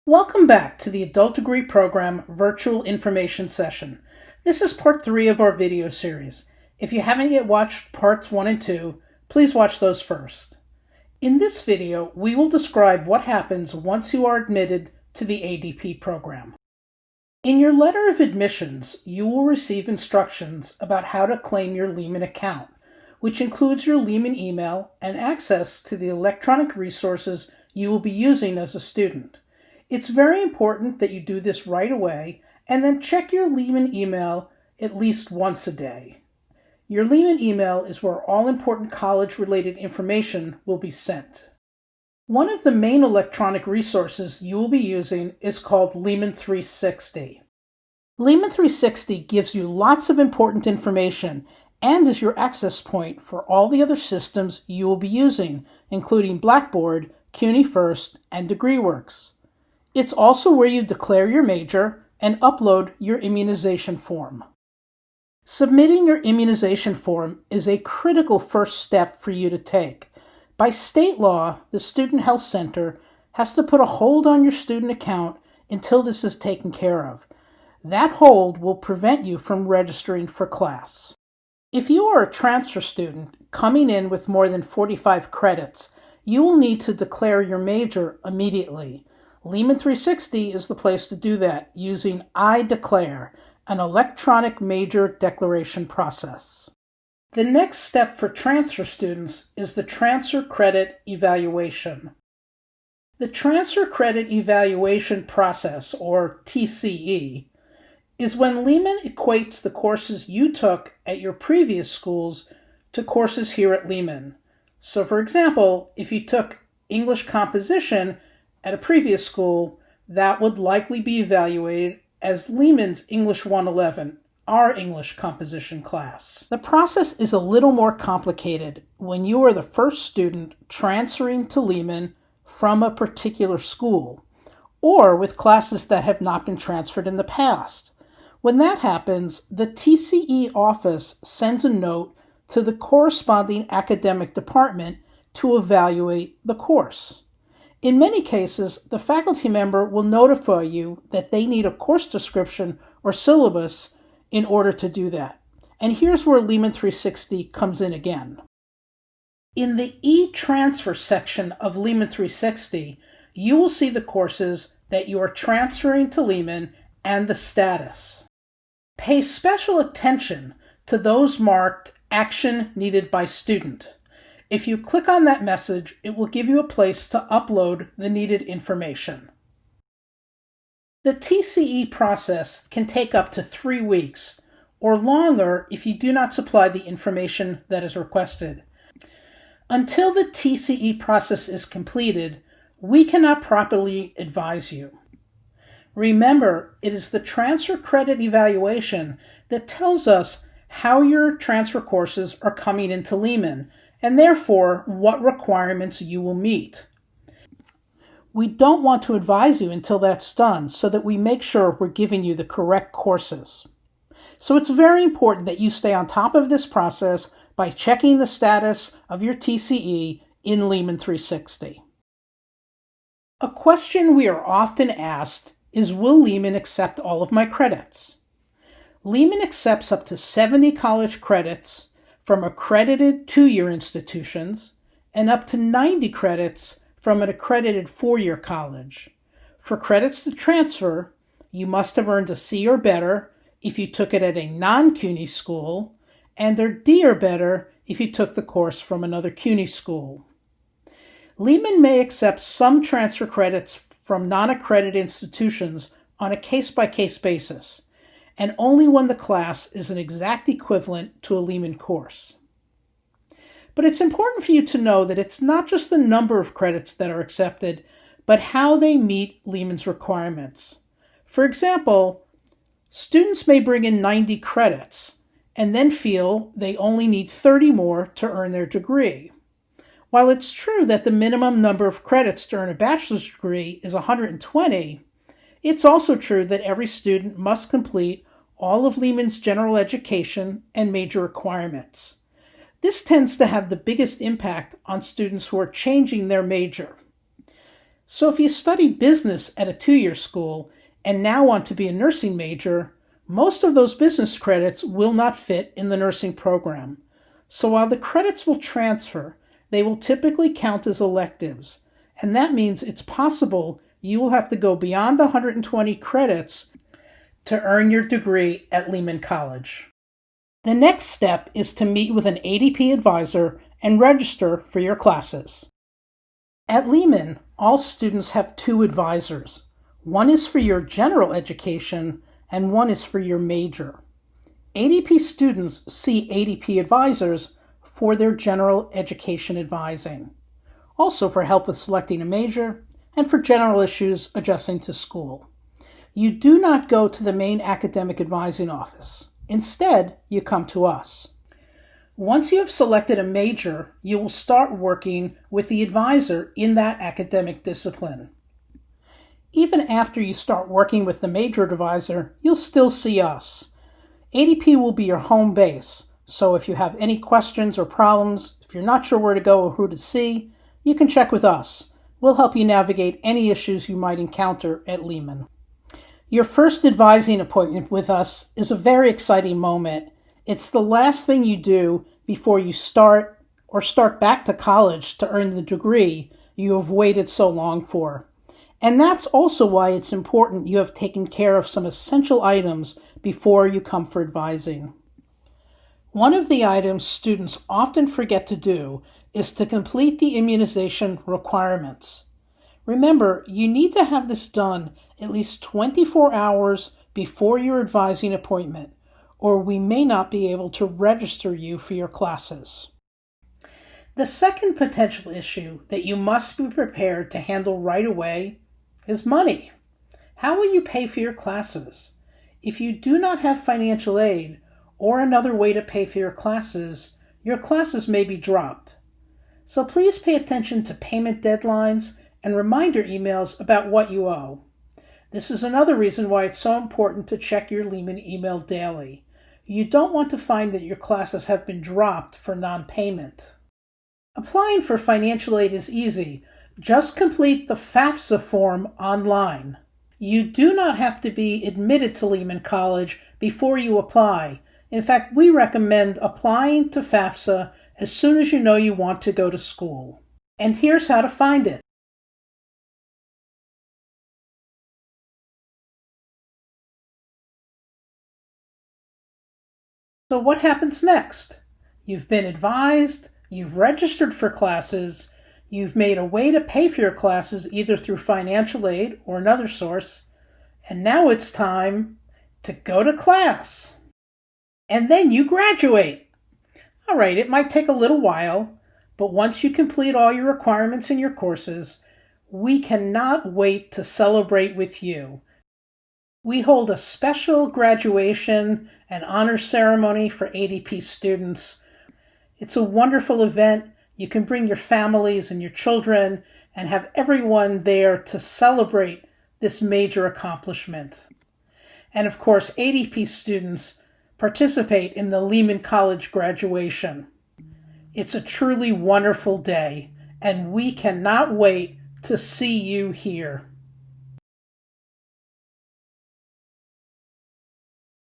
Welcome back to the Adult Degree Program Virtual Information Session. This is part 3 of our video series. If you haven't yet watched parts 1 and 2, please watch those first. In this video, we will describe what happens once you are admitted to the ADP program. In your letter of admissions, you will receive instructions about how to claim your Lehman account, which includes your Lehman email and access to the electronic resources you will be using as a student. It's very important that you do this right away and then check your Lehman email at least once a day. Your Lehman email is where all important college-related information will be sent. One of the main electronic resources you will be using is called Lehman 360. Lehman 360 gives you lots of important information and is your access point for all the other systems you will be using, including Blackboard, CUNY First, and DegreeWorks. It's also where you declare your major and upload your immunization form. Submitting your immunization form is a critical first step for you to take. By state law, the Student Health Center has to put a hold on your student account until this is taken care of. That hold will prevent you from registering for class. If you are a transfer student coming in with more than 45 credits, you will need to declare your major immediately. Lehman 360 is the place to do that using I Declare, an electronic major declaration process. The next step for transfer students is the Transfer Credit Evaluation. The Transfer Credit Evaluation process, or TCE, is when Lehman equates the courses you took at your previous schools to courses here at Lehman. So for example, if you took English composition at a previous school, that would likely be evaluated as Lehman's English 111, our English composition class. The process is a little more complicated when you are the first student transferring to Lehman from a particular school, or with classes that have not been transferred in the past. When that happens, the TCE office sends a note to the corresponding academic department to evaluate the course. In many cases, the faculty member will notify you that they need a course description or syllabus in order to do that. And here's where Lehman 360 comes in again. In the e-transfer section of Lehman 360, you will see the courses that you are transferring to Lehman and the status. Pay special attention to those marked Action Needed by Student. If you click on that message, it will give you a place to upload the needed information. The TCE process can take up to 3 weeks, or longer if you do not supply the information that is requested. Until the TCE process is completed, we cannot properly advise you. Remember, it is the transfer credit evaluation that tells us how your transfer courses are coming into Lehman, and therefore what requirements you will meet. We don't want to advise you until that's done so that we make sure we're giving you the correct courses. So it's very important that you stay on top of this process by checking the status of your TCE in Lehman 360. A question we are often asked is, will Lehman accept all of my credits? Lehman accepts up to 70 college credits from accredited 2-year institutions and up to 90 credits from an accredited 4-year college. For credits to transfer, you must have earned a C or better if you took it at a non-CUNY school, and a D or better if you took the course from another CUNY school. Lehman may accept some transfer credits from non-accredited institutions on a case-by-case basis, and only when the class is an exact equivalent to a Lehman course. But it's important for you to know that it's not just the number of credits that are accepted, but how they meet Lehman's requirements. For example, students may bring in 90 credits and then feel they only need 30 more to earn their degree. While it's true that the minimum number of credits to earn a bachelor's degree is 120, it's also true that every student must complete all of Lehman's general education and major requirements. This tends to have the biggest impact on students who are changing their major. So if you study business at a 2-year school and now want to be a nursing major, most of those business credits will not fit in the nursing program. So while the credits will transfer, they will typically count as electives, and that means it's possible you will have to go beyond the 120 credits to earn your degree at Lehman College. The next step is to meet with an ADP advisor and register for your classes. At Lehman, all students have 2 advisors. One is for your general education and one is for your major. ADP students see ADP advisors for their general education advising, also for help with selecting a major and for general issues adjusting to school. You do not go to the main academic advising office. Instead, you come to us. Once you have selected a major, you will start working with the advisor in that academic discipline. Even after you start working with the major advisor, you'll still see us. ADP will be your home base, so if you have any questions or problems, if you're not sure where to go or who to see, you can check with us. We'll help you navigate any issues you might encounter at Lehman. Your first advising appointment with us is a very exciting moment. It's the last thing you do before you start back to college to earn the degree you have waited so long for. And that's also why it's important you have taken care of some essential items before you come for advising. One of the items students often forget to do is to complete the immunization requirements. Remember, you need to have this done at least 24 hours before your advising appointment, or we may not be able to register you for your classes. The second potential issue that you must be prepared to handle right away is money. How will you pay for your classes? If you do not have financial aid or another way to pay for your classes may be dropped. So please pay attention to payment deadlines and reminder emails about what you owe. This is another reason why it's so important to check your Lehman email daily. You don't want to find that your classes have been dropped for non-payment. Applying for financial aid is easy. Just complete the FAFSA form online. You do not have to be admitted to Lehman College before you apply. In fact, we recommend applying to FAFSA as soon as you know you want to go to school. And here's how to find it. So what happens next? You've been advised, you've registered for classes, you've made a way to pay for your classes either through financial aid or another source, and now it's time to go to class. And then you graduate. All right, it might take a little while, but once you complete all your requirements in your courses, we cannot wait to celebrate with you. We hold a special graduation and honor ceremony for ADP students. It's a wonderful event. You can bring your families and your children and have everyone there to celebrate this major accomplishment. And of course, ADP students participate in the Lehman College graduation. It's a truly wonderful day, and we cannot wait to see you here.